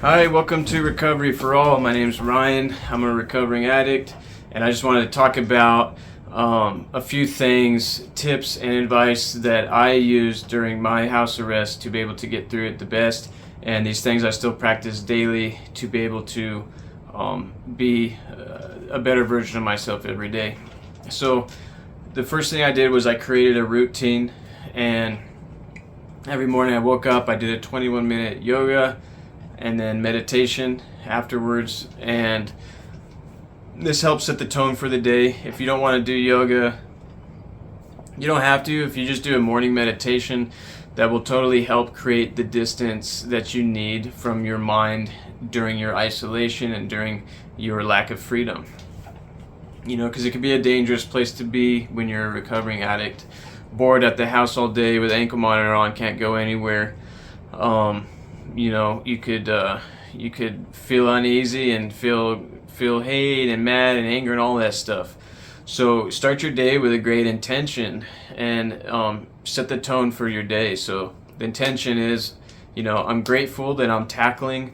Hi, welcome to Recovery for All. My name's Ryan. I'm a recovering addict, and I just wanted to talk about a few things, tips, and advice that I used during my house arrest to be able to get through it the best. And these things I still practice daily to be able to be a better version of myself every day. So, the first thing I did was I created a routine, and every morning I woke up, I did a 21-minute yoga and then meditation afterwards, and this helps set the tone for the day. If you don't want to do yoga, you don't have to. If you just do a morning meditation, that will totally help create the distance that you need from your mind during your isolation and during your lack of freedom. You know, because it can be a dangerous place to be when you're a recovering addict, bored at the house all day with ankle monitor on, can't go anywhere. You know, you could feel uneasy and feel hate and mad and anger and all that stuff. So start your day with a great intention and set the tone for your day. So the intention is, you know, I'm grateful that I'm tackling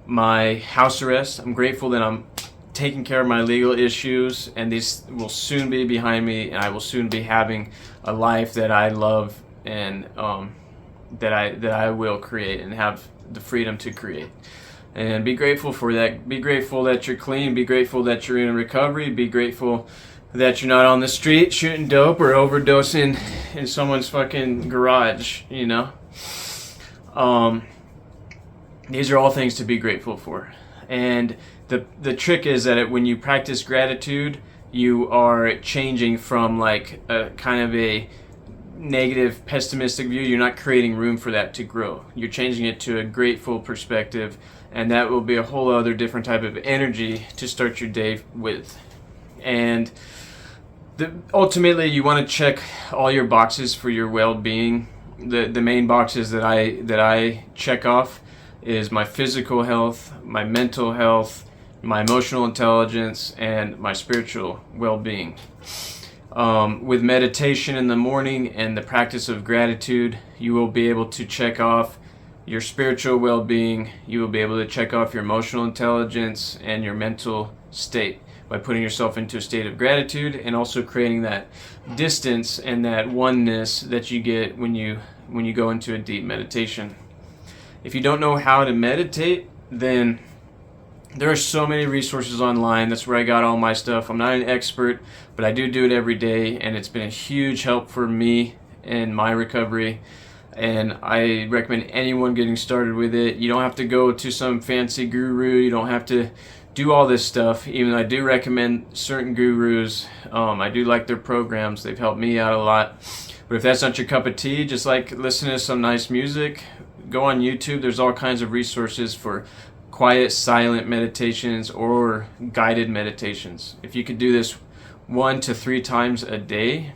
my house arrest. I'm grateful that I'm taking care of my legal issues, and these will soon be behind me, and I will soon be having a life that I love and that I will create and have the freedom to create. And be grateful for that. Be grateful that you're clean. Be grateful that you're in recovery. Be grateful that you're not on the street shooting dope or overdosing in someone's fucking garage, you know. These are all things to be grateful for. And the trick is that when you practice gratitude, you are changing from like a kind of a negative, pessimistic view. You're not creating room for that to grow. You're changing it to a grateful perspective, and that will be a whole other different type of energy to start your day with. And ultimately, you want to check all your boxes for your well-being. The main boxes that I check off is my physical health, my mental health, my emotional intelligence, and my spiritual well-being. With meditation in the morning and the practice of gratitude, you will be able to check off your spiritual well-being. You will be able to check off your emotional intelligence and your mental state by putting yourself into a state of gratitude and also creating that distance and that oneness that you get when you go into a deep meditation. If you don't know how to meditate, then there are so many resources online. That's where I got all my stuff. I'm not an expert, but I do it every day, and it's been a huge help for me in my recovery. And I recommend anyone getting started with it. You don't have to go to some fancy guru. You don't have to do all this stuff, even though I do recommend certain gurus. I do like their programs. They've helped me out a lot. But if that's not your cup of tea, just like listen to some nice music, go on YouTube. There's all kinds of resources for quiet, silent meditations or guided meditations. If you could do this 1 to 3 times a day,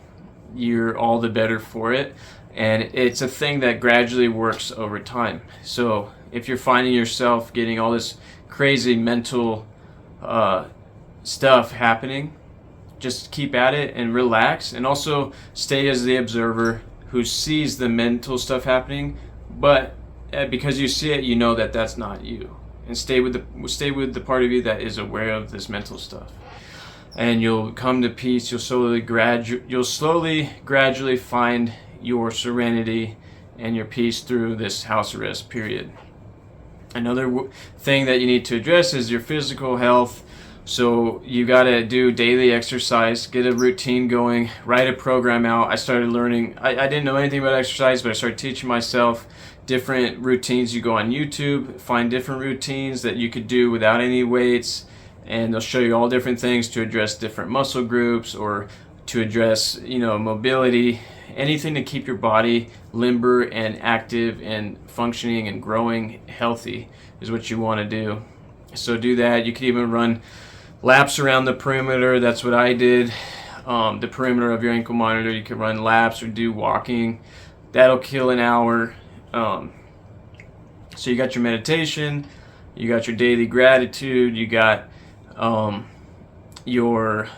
you're all the better for it. And it's a thing that gradually works over time. So if you're finding yourself getting all this crazy mental stuff happening, just keep at it and relax, and also stay as the observer who sees the mental stuff happening, but because you see it, you know that that's not you. And stay with the part of you that is aware of this mental stuff, and you'll come to peace. You'll slowly gradually find your serenity and your peace through this house arrest period. Another thing that you need to address is your physical health. So you got to do daily exercise, get a routine going, write a program out. I started learning. I didn't know anything about exercise, but I started teaching myself different routines. You go on YouTube, find different routines that you could do without any weights, and they'll show you all different things to address different muscle groups or to address, you know, mobility, anything to keep your body limber and active and functioning and growing healthy is what you want to do. So do that. You could even run laps around the perimeter. That's what I did. The perimeter of your ankle monitor. You could run laps or do walking. That'll kill an hour. So you got your meditation, you got your daily gratitude, you got your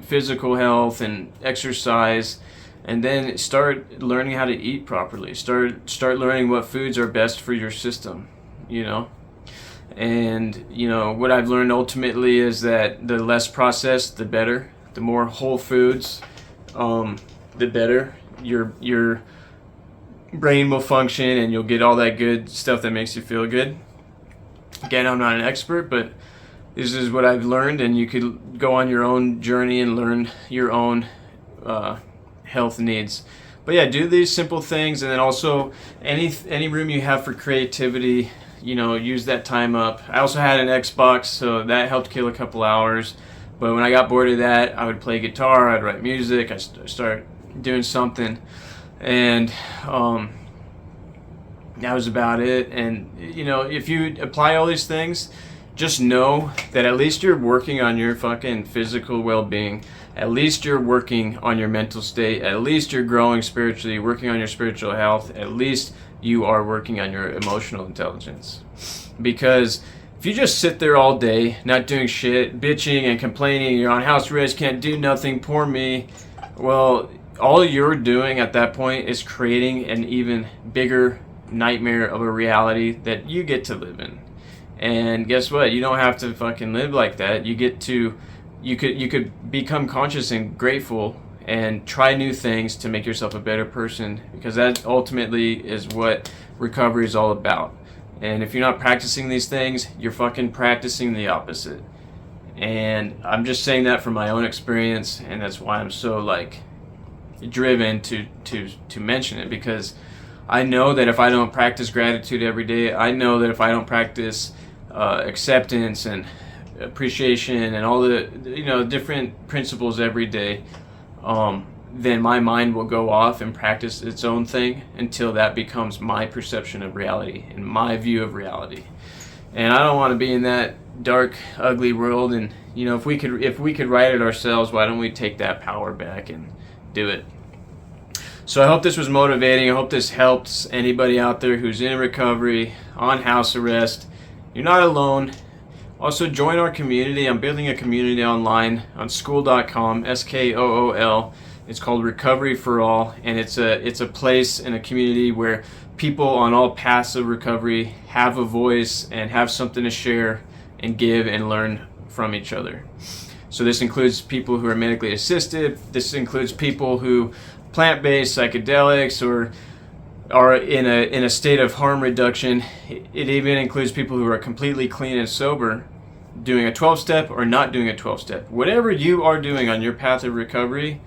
physical health and exercise, and then start learning how to eat properly. Start learning what foods are best for your system, you know. And you know what I've learned ultimately is that the less processed, the better. The more whole foods, the better. Your brain will function, and you'll get all that good stuff that makes you feel good. Again, I'm not an expert, but this is what I've learned, and you could go on your own journey and learn your own health needs. But yeah, do these simple things, and then also any room you have for creativity, you know, use that time up. I also had an Xbox, so that helped kill a couple hours. But when I got bored of that, I would play guitar, I'd write music, I start doing something, and that was about it. And you know, if you apply all these things, just know that at least you're working on your fucking physical well-being. At least you're working on your mental state. At least you're growing spiritually, working on your spiritual health. At least you are working on your emotional intelligence. Because if you just sit there all day, not doing shit, bitching and complaining, you're on house arrest, can't do nothing, poor me, well, all you're doing at that point is creating an even bigger nightmare of a reality that you get to live in. And guess what? You don't have to fucking live like that. You get to, you could become conscious and grateful and try new things to make yourself a better person, because that ultimately is what recovery is all about. And if you're not practicing these things, you're fucking practicing the opposite. And I'm just saying that from my own experience, and that's why I'm so like driven to mention it, because I know that if I don't practice gratitude every day, I know that if I don't practice acceptance and appreciation and all the, you know, different principles every day, then my mind will go off and practice its own thing until that becomes my perception of reality and my view of reality. And I don't want to be in that dark, ugly world. And you know, if we could write it ourselves, why don't we take that power back and do it? So I hope this was motivating. I hope this helps anybody out there who's in recovery, on house arrest. You're not alone. Also, join our community. I'm building a community online on skool.com, SKOOL. It's called Recovery for All, and it's a place and a community where people on all paths of recovery have a voice and have something to share and give and learn from each other. So this includes people who are medically assisted. This includes people who plant-based, psychedelics, or are in a state of harm reduction. It even includes people who are completely clean and sober, doing a 12-step or not doing a 12-step. Whatever you are doing on your path of recovery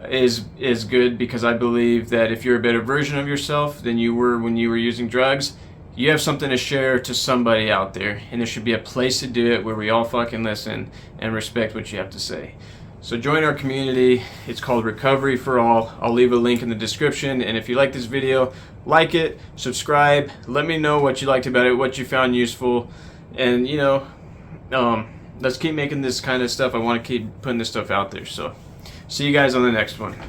is good, because I believe that if you're a better version of yourself than you were when you were using drugs, you have something to share to somebody out there, and there should be a place to do it where we all fucking listen and respect what you have to say. So join our community. It's called Recovery for All. I'll leave a link in the description, and if you like this video, like it, subscribe, let me know what you liked about it, what you found useful, and you know, let's keep making this kind of stuff. I want to keep putting this stuff out there. So see you guys on the next one.